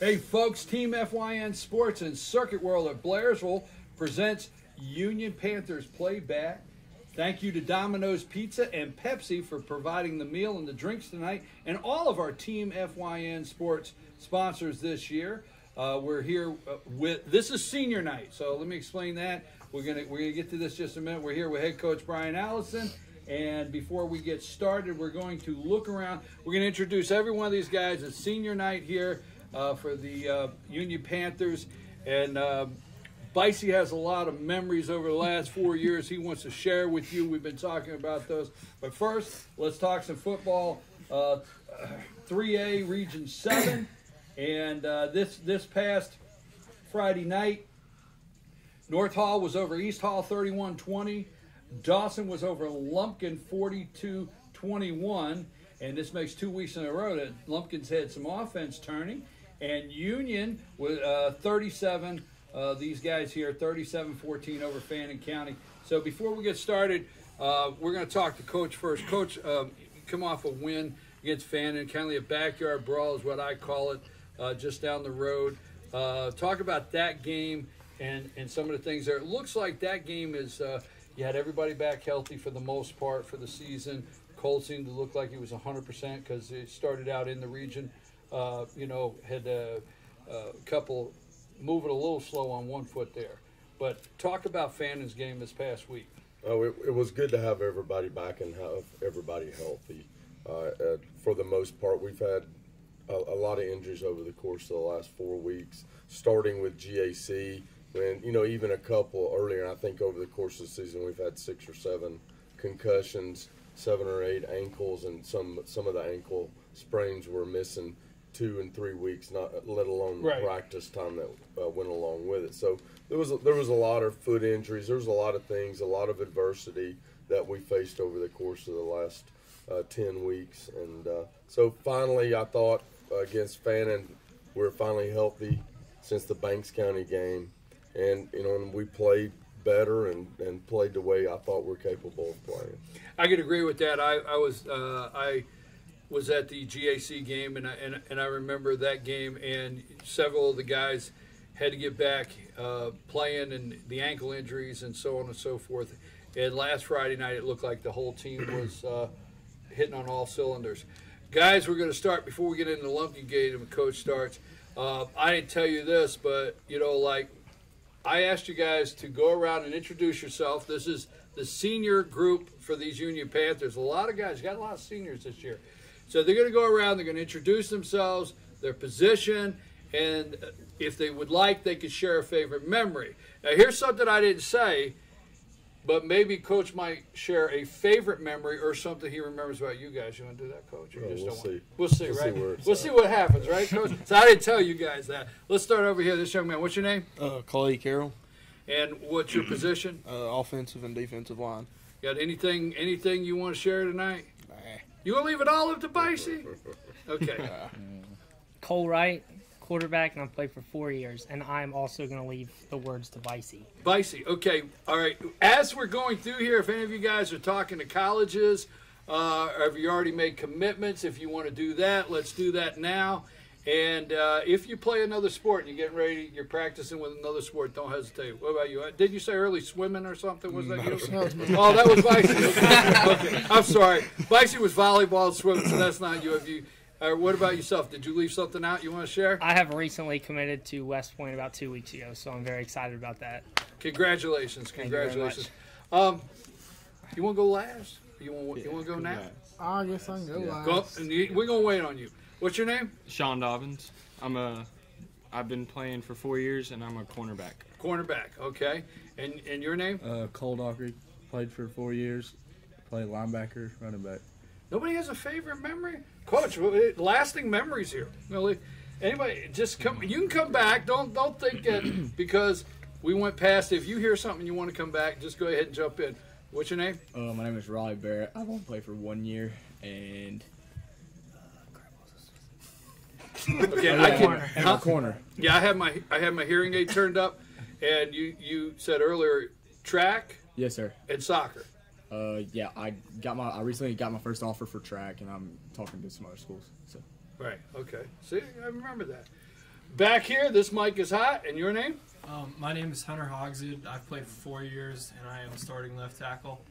Hey folks, Team FYN Sports and Circuit World at Blairsville presents Union Panthers Playback. Thank you to Domino's Pizza and Pepsi for providing the meal and the drinks tonight, and all of our Team FYN Sports sponsors this year. We're here with, this is senior night, so let me explain that. We're gonna get to this just a minute. We're here with head coach Brian Allison, and before we get started, we're going to look around. We're gonna introduce every one of these guys. It's senior night here for the Union Panthers, and Bicey has a lot of memories over the last 4 years he wants to share with you. We've been talking about those. But first, let's talk some football. 3A Region 7. And this past Friday night, North Hall was over East Hall 31-20. Dawson was over Lumpkin 42-21. And this makes 2 weeks in a row that Lumpkin's had some offense turning. And Union with 37. These guys here, 37-14 over Fannin County. So before we get started, we're going to talk to Coach first. Coach, come off a win against Fannin, kind of a backyard brawl is what I call it, just down the road. Talk about that game and some of the things there. It looks like that game is, you had everybody back healthy for the most part for the season. Cole seemed to look like he was 100% because it started out in the region. Had a couple moving a little slow on one foot there. But talk about Fannin's game this past week. Oh, it was good to have everybody back and have everybody healthy. For the most part, we've had a lot of injuries over the course of the last 4 weeks, starting with GAC. When, even a couple earlier, I think over the course of the season, we've had 6 or 7 concussions, 7 or 8 ankles, and some of the ankle sprains were missing 2 and 3 weeks, not let alone the practice time that went along with it. So there was a lot of foot injuries. There was a lot of things, a lot of adversity that we faced over the course of the last 10 weeks. And so finally, I thought against Fannin, we're finally healthy since the Banks County game, and and we played better and played the way I thought we're capable of playing. I could agree with that. I was at the GAC game, and I remember that game, and several of the guys had to get back playing, and the ankle injuries and so on and so forth. And last Friday night, it looked like the whole team was hitting on all cylinders. Guys, we're going to start before we get into the Lumpkin game and Coach starts. I didn't tell you this, but I asked you guys to go around and introduce yourself. This is the senior group for these Union Panthers. A lot of guys, got a lot of seniors this year. So they're going to go around, they're going to introduce themselves, their position, and if they would like, they could share a favorite memory. Now, here's something I didn't say, but maybe Coach might share a favorite memory or something he remembers about you guys. You want to do that, Coach? Or just we'll see. We'll see, right? We'll see what happens, right, Coach? So I didn't tell you guys that. Let's start over here. This young man, what's your name? Clay Carroll. And what's your position? Offensive and defensive line. Got anything you want to share tonight? Nah. You want to leave it all up to Bicey? Okay. Cole Wright, quarterback, and I've played for 4 years, and I'm also going to leave the words to Bicey. Bicey, okay. All right. As we're going through here, if any of you guys are talking to colleges, or have you already made commitments, if you want to do that, let's do that now. And if you play another sport and you're getting ready, you're practicing with another sport, don't hesitate. What about you? Did you say early swimming or something? Was that you? Oh, that was Bicey. Okay. I'm sorry. Bicey was volleyball and swimming, so that's not you. What about yourself? Did you leave something out you want to share? I have recently committed to West Point about 2 weeks ago, so I'm very excited about that. Congratulations. Congratulations. You want to go last? You want to go now? I guess I can go last. We're going to wait on you. What's your name? Sean Dobbins. I've been playing for 4 years, and I'm a cornerback. Cornerback, okay. And your name? Cole Dockery. Played for 4 years. Played linebacker, running back. Nobody has a favorite memory? Coach, lasting memories here. Anybody, just come. You can come back. Don't think that because we went past. If you hear something you want to come back, just go ahead and jump in. What's your name? My name is Raleigh Barrett. I've only played for 1 year, and okay, I'm a corner. Yeah, I have my hearing aid turned up, and you said earlier track. Yes, sir. And soccer. Yeah, I recently got my first offer for track, and I'm talking to some other schools. So. Right. Okay. See, I remember that. back here, this mic is hot, and your name? My name is Hunter Hogswood. I've played for 4 years, and I am starting left tackle.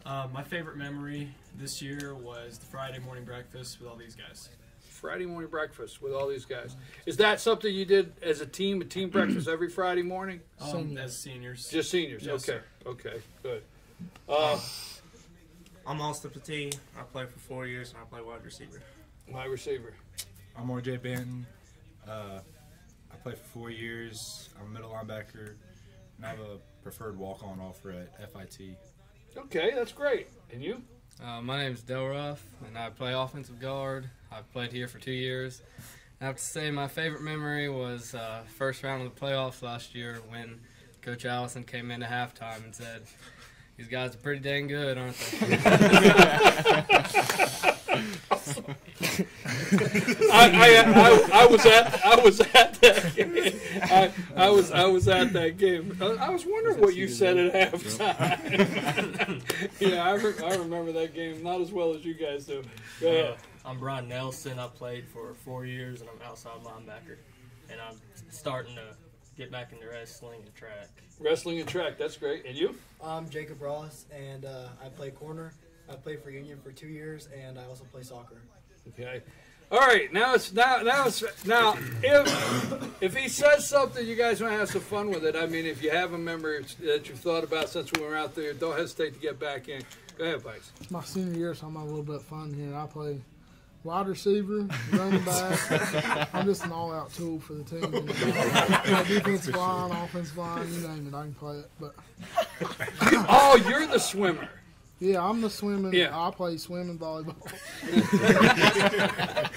My favorite memory this year was the Friday morning breakfast with all these guys. Friday morning breakfast with all these guys. Is that something you did as a team breakfast every Friday morning? As seniors. Just seniors. Yes, Okay. sir. Okay. Good. I'm Austin Petit. I played for 4 years, and I play wide receiver. Wide receiver. I'm RJ Banton. I played for 4 years. I'm a middle linebacker, and I have a preferred walk-on offer at FIT. Okay, that's great. And you? My name's Del Ruff, and I play offensive guard. I've played here for 2 years. I have to say my favorite memory was first round of the playoffs last year when Coach Allison came into halftime and said, "These guys are pretty dang good, aren't they?" I was at that game. I was at that game. I was wondering what you said at halftime. Yeah, I remember that game not as well as you guys do. Go ahead. I'm Brian Nelson. I played for 4 years, and I'm outside linebacker. And I'm starting to get back into wrestling and track. Wrestling and track, that's great. And you? I'm Jacob Ross, and I play corner. I played for Union for 2 years, and I also play soccer. Okay. All right. Now if he says something, you guys want to have some fun with it. I mean, if you have a memory that you've thought about since we were out there, don't hesitate to get back in. Go ahead, Vice. It's my senior year, so I'm having a little bit of fun here. I play wide receiver, running back. I'm just an all-out tool for the team. Defensive line, offensive line, you name it, I can play it. But oh, you're the swimmer. Yeah, I'm the swimming. Yeah. I play swimming volleyball.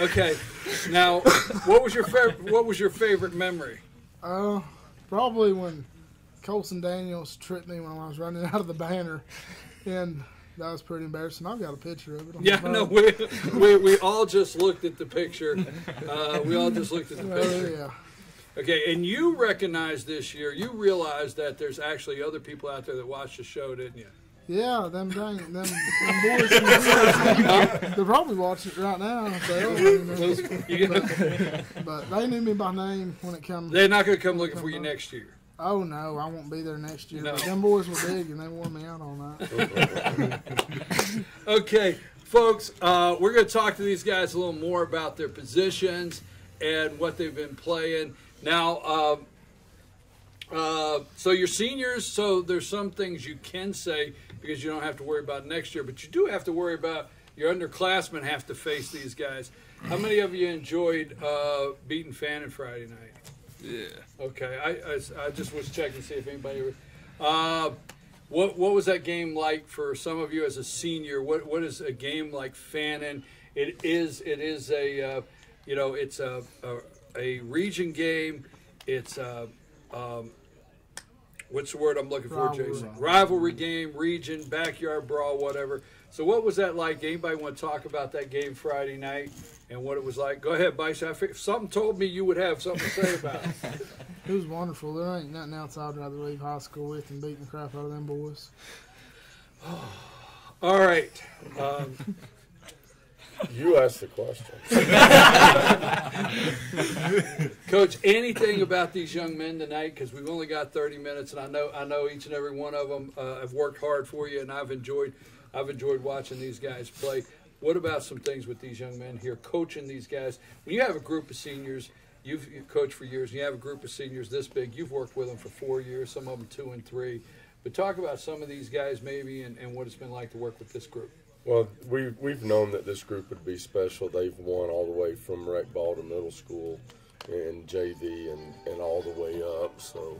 Okay. Now, what was your favorite memory? Probably when Colson Daniels tripped me when I was running out of the banner, and that was pretty embarrassing. I've got a picture of it. Yeah, no, we all just looked at the picture. Yeah. Okay, and you recognized this year, you realized that there's actually other people out there that watch the show, didn't you? Yeah, them boys. They're probably watching it right now. But they knew me by name when it comes. They're not going to come looking for you next year. Oh no, I won't be there next year. No. But them boys were big and they wore me out on that. Okay, folks, we're going to talk to these guys a little more about their positions and what they've been playing. Now, so you're seniors, so there's some things you can say because you don't have to worry about next year, but you do have to worry about your underclassmen have to face these guys. How many of you enjoyed beating Fannin Friday night? Yeah. Okay, I just was checking to see if anybody. What was that game like for some of you as a senior? What is a game like Fannin? It is a it's a region game. It's what's the word I'm looking for, Jason? Rivalry game, region, backyard brawl, whatever. So what was that like? Anybody want to talk about that game Friday night and what it was like? Go ahead, Bryce. Something told me you would have something to say about it. It was wonderful. There ain't nothing else I'd rather leave high school with than beating the crap out of them boys. All right. You asked the question. Coach, anything about these young men tonight? Because we've only got 30 minutes, and I know each and every one of them have worked hard for you, and I've enjoyed watching these guys play. What about some things with these young men here, coaching these guys? When you have a group of seniors, you've coached for years, and you have a group of seniors this big, you've worked with them for 4 years, some of them 2 and 3. But talk about some of these guys maybe and what it's been like to work with this group. Well, we've known that this group would be special. They've won all the way from rec ball to middle school and JV and all the way up. So,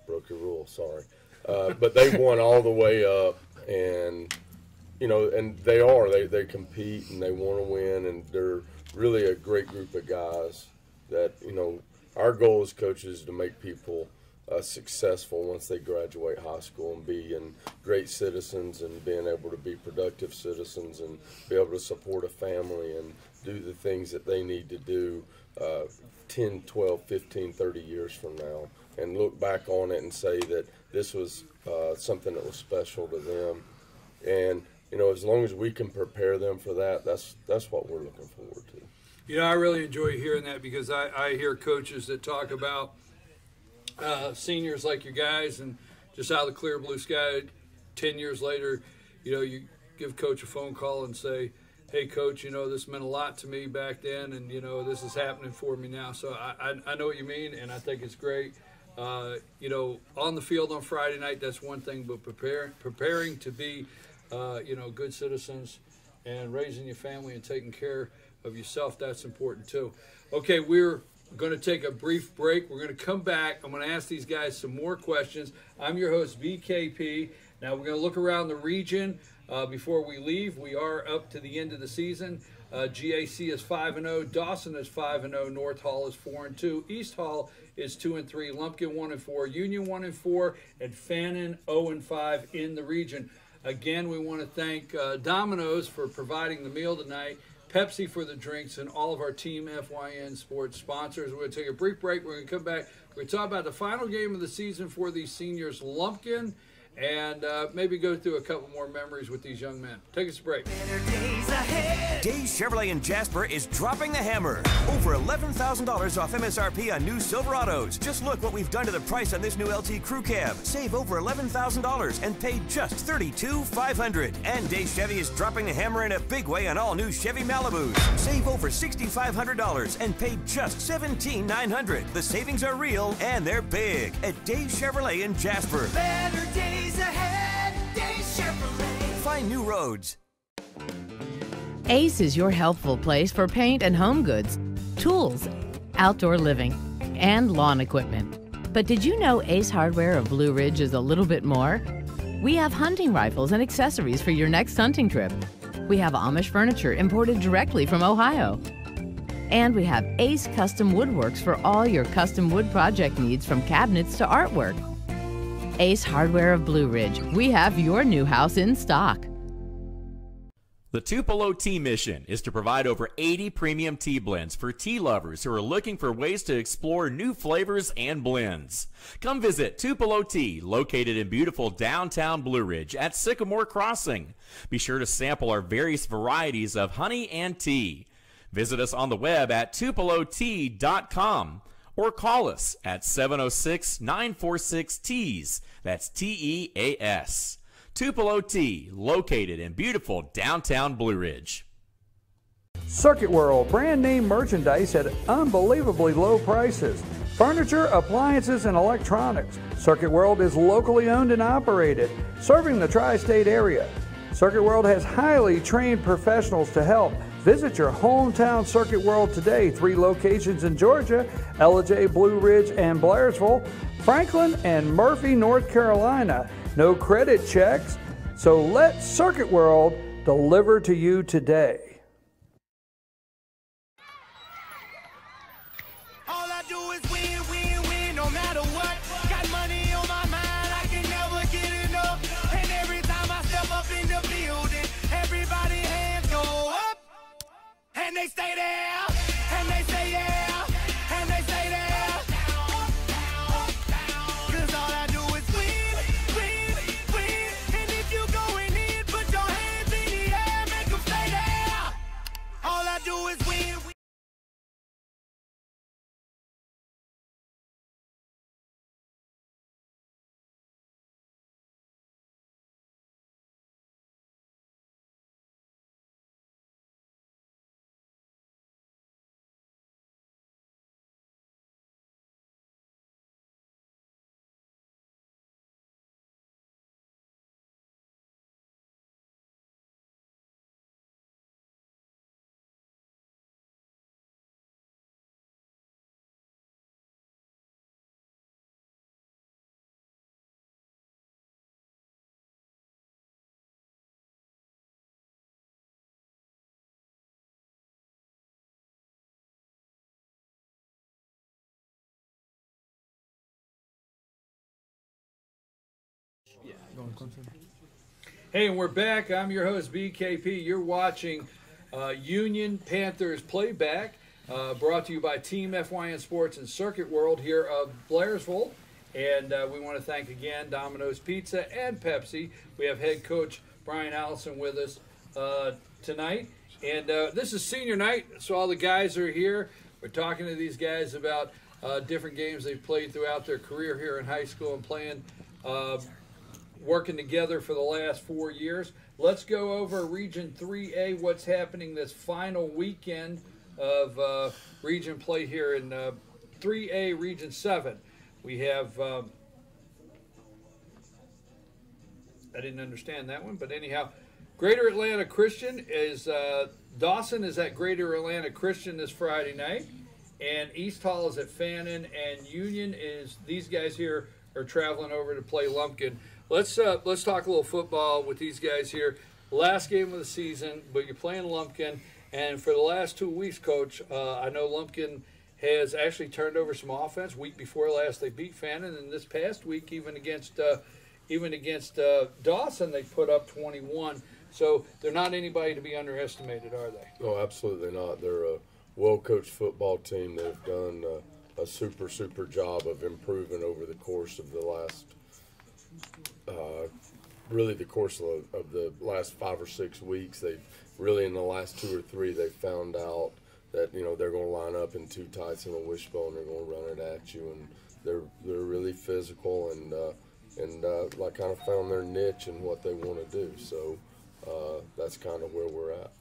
broke your rule, sorry. But they've won all the way up, and and they compete and they want to win, and they're really a great group of guys. That our goal as coaches is to make people successful once they graduate high school and being great citizens and being able to be productive citizens and be able to support a family and do the things that they need to do 10, 12, 15, 30 years from now and look back on it and say that this was something that was special to them. And, as long as we can prepare them for that, that's what we're looking forward to. You know, I really enjoy hearing that because I hear coaches that talk about seniors like you guys and just out of the clear blue sky, 10 years later, you know, you give Coach a phone call and say, hey, Coach, you know, this meant a lot to me back then, and, you know, this is happening for me now. So I know what you mean, and I think it's great. You know, on the field on Friday night, that's one thing, but preparing to be, you know, good citizens and raising your family and taking care of yourself, that's important too. Okay, we're going to take a brief break. We're going to come back. I'm going to ask these guys some more questions. I'm your host, BKP. Now we're going to look around the region before we leave. We are up to the end of the season. GAC is 5-0, Dawson is 5-0, North Hall is 4-2, East Hall is 2-3, Lumpkin 1-4, Union 1-4, and Fannin 0-5 in the region. Again, we want to thank Domino's for providing the meal tonight, Pepsi for the drinks, and all of our Team FYN sports sponsors. We're going to take a brief break. We're going to come back. We're going to talk about the final game of the season for these seniors, Lumpkin, and maybe go through a couple more memories with these young men. Take us a break. Days Chevrolet in Jasper is dropping the hammer. Over $11,000 off MSRP on new Silverados. Just look what we've done to the price on this new LT Crew Cab. Save over $11,000 and pay just $32,500. And Days Chevy is dropping the hammer in a big way on all new Chevy Malibus. Save over $6,500 and pay just $17,900. The savings are real and they're big at Days Chevrolet in Jasper. Better days ahead, Days Chevrolet. Find new roads. Ace is your helpful place for paint and home goods, tools, outdoor living, and lawn equipment. But did you know Ace Hardware of Blue Ridge is a little bit more? We have hunting rifles and accessories for your next hunting trip. We have Amish furniture imported directly from Ohio. And we have Ace Custom Woodworks for all your custom wood project needs, from cabinets to artwork. Ace Hardware of Blue Ridge. We have your new house in stock. The Tupelo Tea mission is to provide over 80 premium tea blends for tea lovers who are looking for ways to explore new flavors and blends. Come visit Tupelo Tea, located in beautiful downtown Blue Ridge at Sycamore Crossing. Be sure to sample our various varieties of honey and tea. Visit us on the web at tupelotea.com or call us at 706-946-TEAS. That's TEAS. Tupelo Tea, located in beautiful downtown Blue Ridge. Circuit World, brand name merchandise at unbelievably low prices. Furniture, appliances, and electronics. Circuit World is locally owned and operated, serving the tri-state area. Circuit World has highly trained professionals to help. Visit your hometown Circuit World today. 3 locations in Georgia, Ellijay, Blue Ridge, and Blairsville, Franklin, and Murphy, North Carolina. No credit checks, so let Circuit World deliver to you today. All I do is win, win, win, no matter what. Got money on my mind, I can never get enough. And every time I step up in the building, everybody hands go up. And they stay there, and they say yeah, and they say there. Cause all I do is win, win, win. And if you going in, put your hands in the air, make them stay there. All I do is win, win. Hey, and we're back. I'm your host, BKP. You're watching Union Panthers Playback, brought to you by Team FYN Sports and Circuit World here of Blairsville. And we want to thank again Domino's Pizza and Pepsi. We have head coach Brian Allison with us tonight. And this is senior night, so all the guys are here. We're talking to these guys about different games they've played throughout their career here in high school and playing, working together for the last 4 years. Let's go over Region 3A, what's happening this final weekend of region play here in 3A Region 7. We have, I didn't understand that one, but anyhow, Greater Atlanta Christian is, Dawson is at Greater Atlanta Christian this Friday night, and East Hall is at Fannin, and Union is, these guys here are traveling over to play Lumpkin. Let's talk a little football with these guys here. Last game of the season, but you're playing Lumpkin, and for the last 2 weeks, Coach, I know Lumpkin has actually turned over some offense. Week before last, they beat Fannin, and this past week, even against Dawson, they put up 21. So they're not anybody to be underestimated, are they? No, absolutely not. They're a well-coached football team. They've done a super job of improving over the course of the last, really the course of the last 5 or 6 weeks. They've really, in the last 2 or 3, they've found out that, you know, they're going to line up in 2 tights and a wishbone. They're going to run it at you, and they're really physical and like kind of found their niche and what they want to do. So that's kind of where we're at.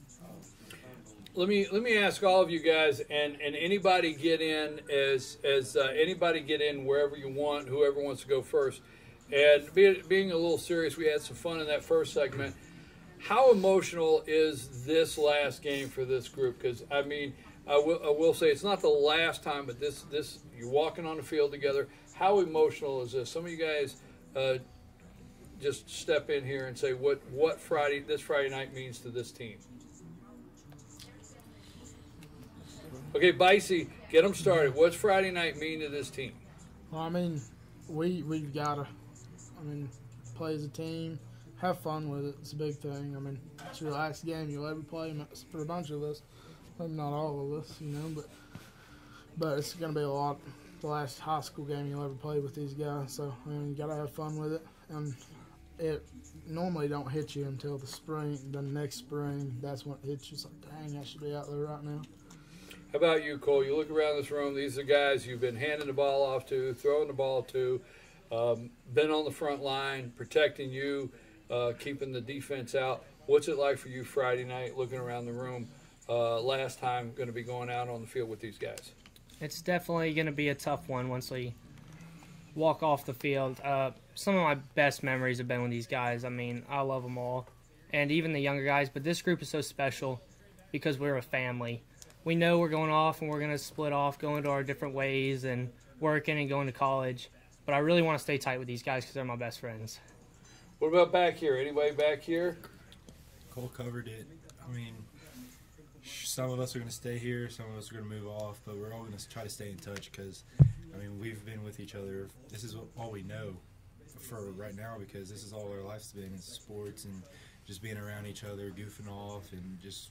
Let me ask all of you guys, and anybody get in as anybody get in wherever you want, whoever wants to go first. And being a little serious, we had some fun in that first segment. How emotional is this last game for this group? Because I mean, I will say it's not the last time, but this you're walking on the field together. How emotional is this? Some of you guys just step in here and say what this Friday night means to this team. Okay, Bicey, get them started. What's Friday night mean to this team? Well, I mean, we've got to, play as a team, have fun with it. It's a big thing. I mean, it's your last game you'll ever play for a bunch of us. Maybe not all of us, you know, but it's going to be the last high school game you'll ever play with these guys. So, I mean, you got to have fun with it. And it normally don't hit you until the next spring. That's when it hits you. It's like, dang, I should be out there right now. How about you, Cole? You look around this room. These are guys you've been handing the ball off to, throwing the ball to, been on the front line, protecting you, keeping the defense out. What's it like for you Friday night, looking around the room, last time going to be going out on the field with these guys? It's definitely going to be a tough one once we walk off the field. Some of my best memories have been with these guys. I mean, I love them all, and even the younger guys. But this group is so special because we're a family. We know we're going off and we're going to split off, going to our different ways and working and going to college. But I really want to stay tight with these guys because they're my best friends. What about back here? Anybody back here? Cole covered it. I mean, some of us are going to stay here, some of us are going to move off, but we're all going to try to stay in touch because, I mean, we've been with each other. This is all we know for right now because this is all our life's been in sports and just being around each other, goofing off, and just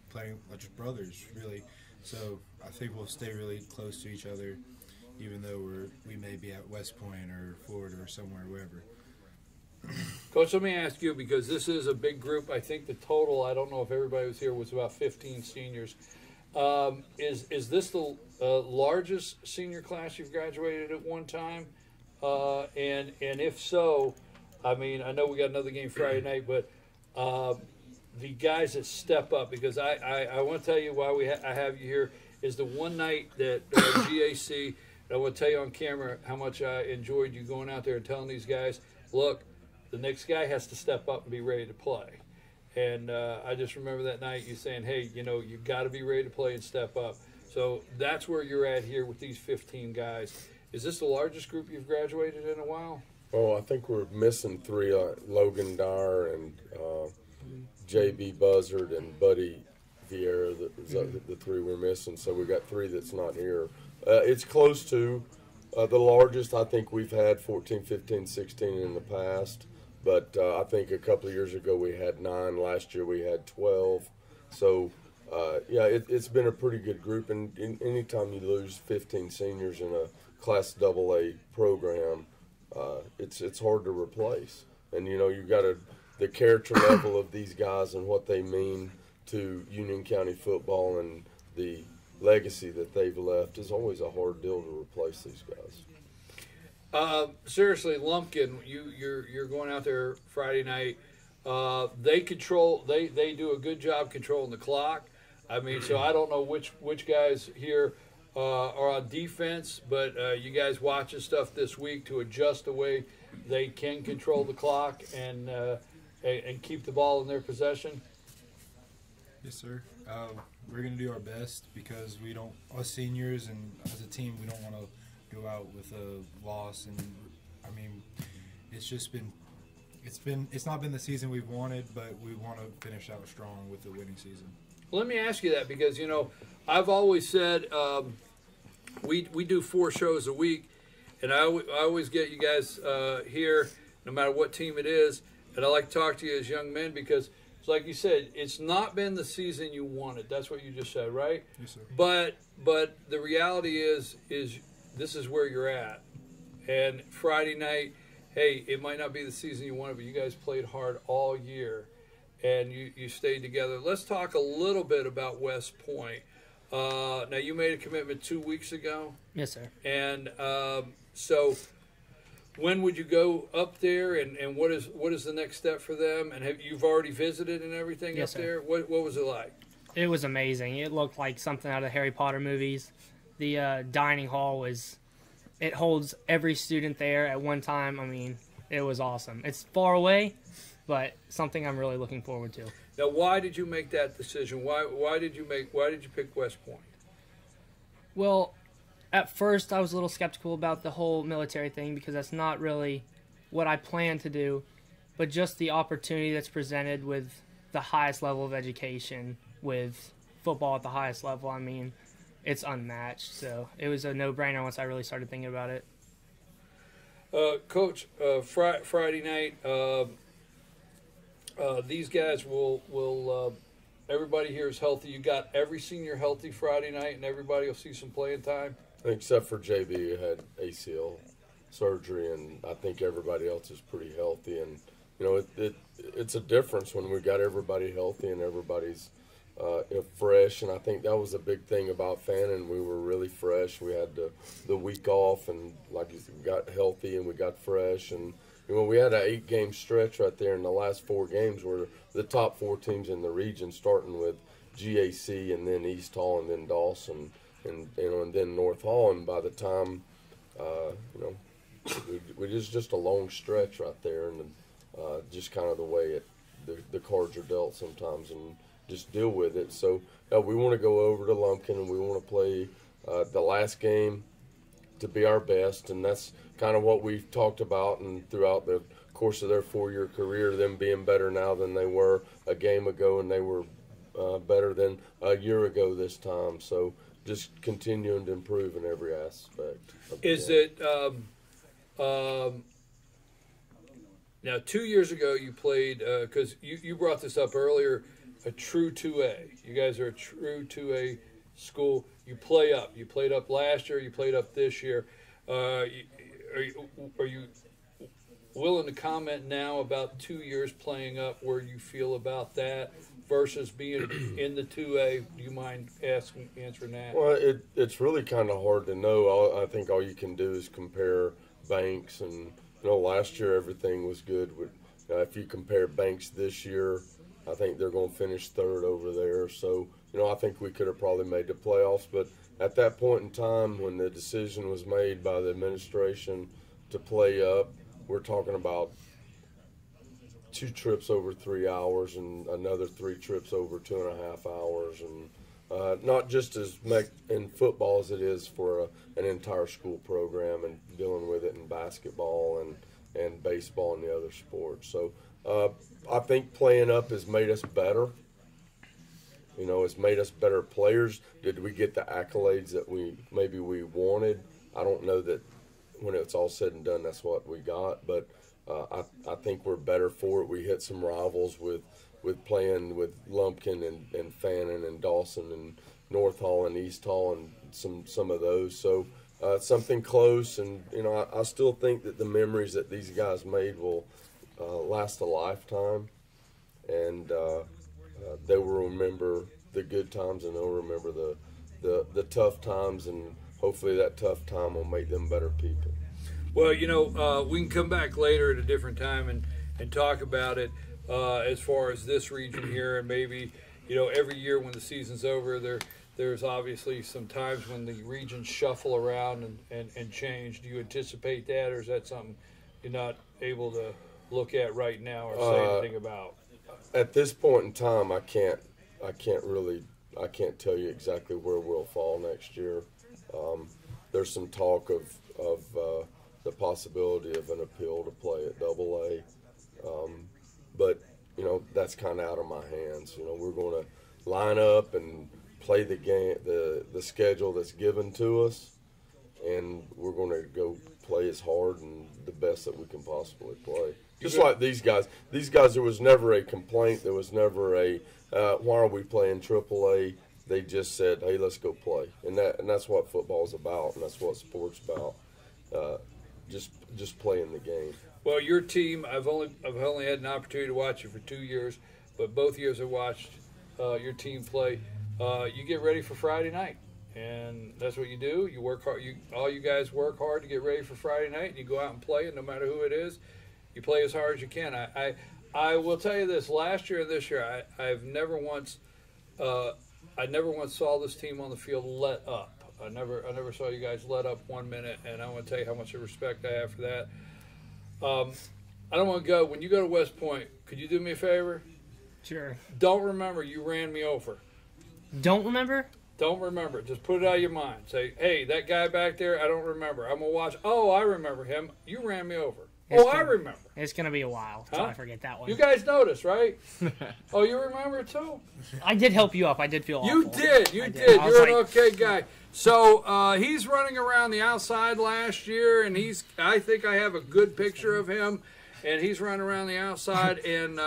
playing like just brothers, really. So I think we'll stay really close to each other, even though we may be at West Point or Florida or somewhere, wherever. Coach, let me ask you, because this is a big group. I think the total, I don't know if everybody was here, was about 15 seniors. Is this the largest senior class you've graduated at one time? And if so, I mean, I know we got another game Friday night, but the guys that step up, because I want to tell you why I have you here, is the one night that GAC, and I want to tell you on camera how much I enjoyed you going out there and telling these guys, look, the next guy has to step up and be ready to play. And I just remember that night you saying, hey, you know, you've got to be ready to play and step up. So that's where you're at here with these 15 guys. Is this the largest group you've graduated in a while? Oh, I think we're missing 3, Logan Dyer and JB Buzzard and Buddy Vieira, the 3 we're missing. So we got 3 that's not here. It's close to the largest. I think we've had 14, 15, 16 in the past. But I think a couple of years ago we had 9. Last year we had 12. So, yeah, it's been a pretty good group. And anytime you lose 15 seniors in a Class AA program, it's hard to replace. And, you know, you've got the character level of these guys and what they mean to Union County football and the legacy that they've left is always a hard deal to replace these guys. Seriously, Lumpkin, you're going out there Friday night. They do a good job controlling the clock. I mean, so I don't know which guys here are on defense, but you guys watching stuff this week to adjust the way they can control the clock and keep the ball in their possession. Yes, sir. We're going to do our best because us seniors and as a team, we don't want to go out with a loss. And I mean, it's not been the season we've wanted, but we want to finish out strong with the winning season. Let me ask you that because, I've always said we do 4 shows a week, and I always get you guys here, no matter what team it is, and I like to talk to you as young men because, like you said, it's not been the season you wanted. That's what you just said, right? Yes, sir. But the reality is this is where you're at. And Friday night, hey, it might not be the season you wanted, but you guys played hard all year, and you stayed together. Let's talk a little bit about West Point. Now, you made a commitment 2 weeks ago. Yes, sir. And so when would you go up there, and what is the next step for them? And you've already visited and everything Yes, up sir. there? What was it like? It was amazing. It looked like something out of the Harry Potter movies. The dining hall it holds every student there at one time. I mean, it was awesome. It's far away, but something I'm really looking forward to. Now, why did you make that decision? Why did you pick West Point? Well, at first I was a little skeptical about the whole military thing because that's not really what I plan to do, but just the opportunity that's presented with the highest level of education, with football at the highest level, I mean, it's unmatched. So it was a no-brainer once I really started thinking about it. Coach, Friday night, these guys will everybody here is healthy. You got every senior healthy Friday night, and everybody will see some playing time? Except for JB, who had ACL surgery, and I think everybody else is pretty healthy. And, it's a difference when we got everybody healthy and everybody's fresh, and I think that was a big thing about Fannin. We were really fresh. We had the week off, and we got healthy and we got fresh, and we had an 8-game stretch right there, and the last 4 games were the top 4 teams in the region, starting with GAC and then East Hall and then Dawson and then North Hall, and by the time we just a long stretch right there, and just kind of the way the cards are dealt sometimes, and just deal with it. So we want to go over to Lumpkin, and we want to play the last game to be our best, and that's kind of what we've talked about, and throughout the course of their 4-year career, them being better now than they were a game ago, and they were better than a year ago this time. So just continuing to improve in every aspect. Is it now 2 years ago you played, because you brought this up earlier, a true 2A. You guys are a true 2A school. You play up. You played up last year. You played up this year. Are you willing to comment now about 2 years playing up, where you feel about that versus being in the 2A? Do you mind answering that? Well, it's really kind of hard to know. I think all you can do is compare Banks, and last year everything was good. If you compare Banks this year, I think they're going to finish 3rd over there. So, I think we could have probably made the playoffs. But at that point in time, when the decision was made by the administration to play up, we're talking about 2 trips over 3 hours and another 3 trips over 2.5 hours. And not just as much in football as it is for an entire school program, and dealing with it in basketball and baseball and the other sports. So I think playing up has made us better. It's made us better players. Did we get the accolades that we wanted? I don't know that when it's all said and done that's what we got, but I think we're better for it. We hit some rivals with playing with Lumpkin and Fannin and Dawson and North Hall and East Hall and some of those. So something close, and I still think that the memories that these guys made will last a lifetime, and they will remember the good times, and they'll remember the tough times, and hopefully that tough time will make them better people. Well, we can come back later at a different time and talk about it as far as this region here, and maybe, every year when the season's over, there's obviously some times when the regions shuffle around and change. Do you anticipate that, or is that something you're not able to look at right now or say anything about? At this point in time, I can't tell you exactly where we'll fall next year. There's some talk of the possibility of an appeal to play at AA, but that's kind of out of my hands. We're going to line up and play the game, the schedule that's given to us, and we're going to go play as hard and the best that we can possibly play. Just like these guys. These guys, there was never a complaint. There was never a, why are we playing AAA? They just said, hey, let's go play. And that's what football's about, and that's what sport's about. Just playing the game. Well, your team, I've only had an opportunity to watch you for 2 years, but both years I watched your team play. You get ready for Friday night, and that's what you do. You work hard. All you guys work hard to get ready for Friday night, and you go out and play, and no matter who it is, you play as hard as you can. I will tell you this: last year and this year, I never once saw this team on the field let up. I never saw you guys let up 1 minute, and I want to tell you how much respect I have for that. I don't want to go. When you go to West Point, could you do me a favor? Sure. Don't remember you ran me over. Don't remember? Don't remember. Just put it out of your mind. Say, hey, that guy back there, I don't remember. I'm going to watch. Oh, I remember him. You ran me over. I remember. It's going to be a while until I forget that one. You guys noticed, right? Oh, you remember it too? I did help you up. I did feel awful. You did. You did. You're an okay guy. So he's running around the outside last year, and I think I have a good picture of him, and he's running around the outside, and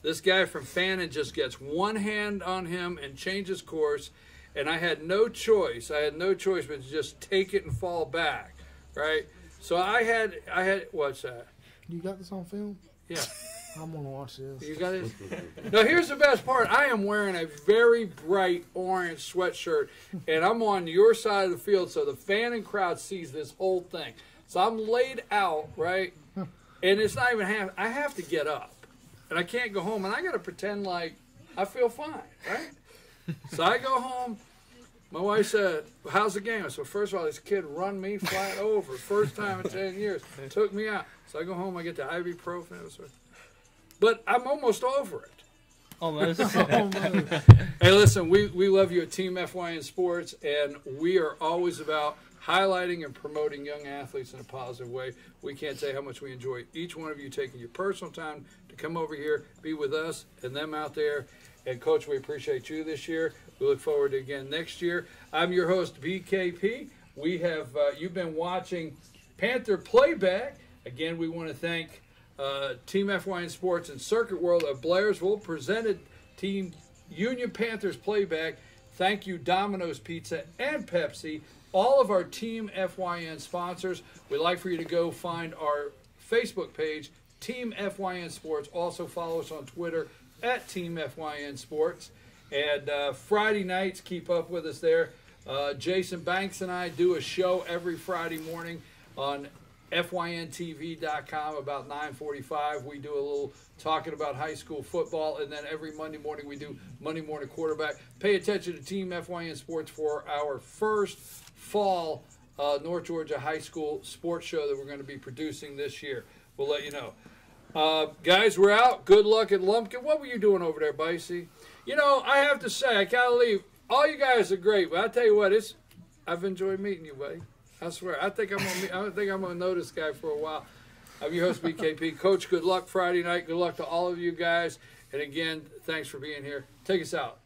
this guy from Fannin just gets one hand on him and changes course, and I had no choice. I had no choice but to just take it and fall back, right? So I had what's that? You got this on film? Yeah. I'm going to watch this. You got it? Now, here's the best part. I am wearing a very bright orange sweatshirt, and I'm on your side of the field, so the Fannin crowd sees this whole thing. So I'm laid out, right? And it's not even half. I have to get up, and I can't go home, and I got to pretend like I feel fine, right? So I go home. My wife said, how's the game? I said, first of all, this kid run me flat over. First time in 10 years. Took me out. So I go home, I get the ibuprofen. But I'm almost over it. Almost. Hey, listen, we love you at Team FYN Sports, and we are always about highlighting and promoting young athletes in a positive way. We can't say how much we enjoy each one of you taking your personal time to come over here, be with us and them out there. And, Coach, we appreciate you this year. We look forward to again next year. I'm your host, BKP. We have you've been watching Panther Playback. Again, we want to thank Team FYN Sports and Circuit World of Blairsville, presented Team Union Panthers Playback. Thank you, Domino's Pizza and Pepsi, all of our Team FYN sponsors. We'd like for you to go find our Facebook page, Team FYN Sports. Also follow us on Twitter at Team FYN Sports. And Friday nights, keep up with us there. Jason Banks and I do a show every Friday morning on FYNTV.com about 9:45. We do a little talking about high school football, and then every Monday morning we do Monday Morning Quarterback. Pay attention to Team FYN Sports for our first fall North Georgia High School sports show that we're going to be producing this year. We'll let you know. Guys, we're out. Good luck at Lumpkin. What were you doing over there, Bicey? You know, I have to say, I gotta leave. All you guys are great, but I tell you what, I've enjoyed meeting you, buddy. I swear. I think I'm gonna know this guy for a while. I'm your host, BKP. Coach, good luck Friday night. Good luck to all of you guys. And again, thanks for being here. Take us out.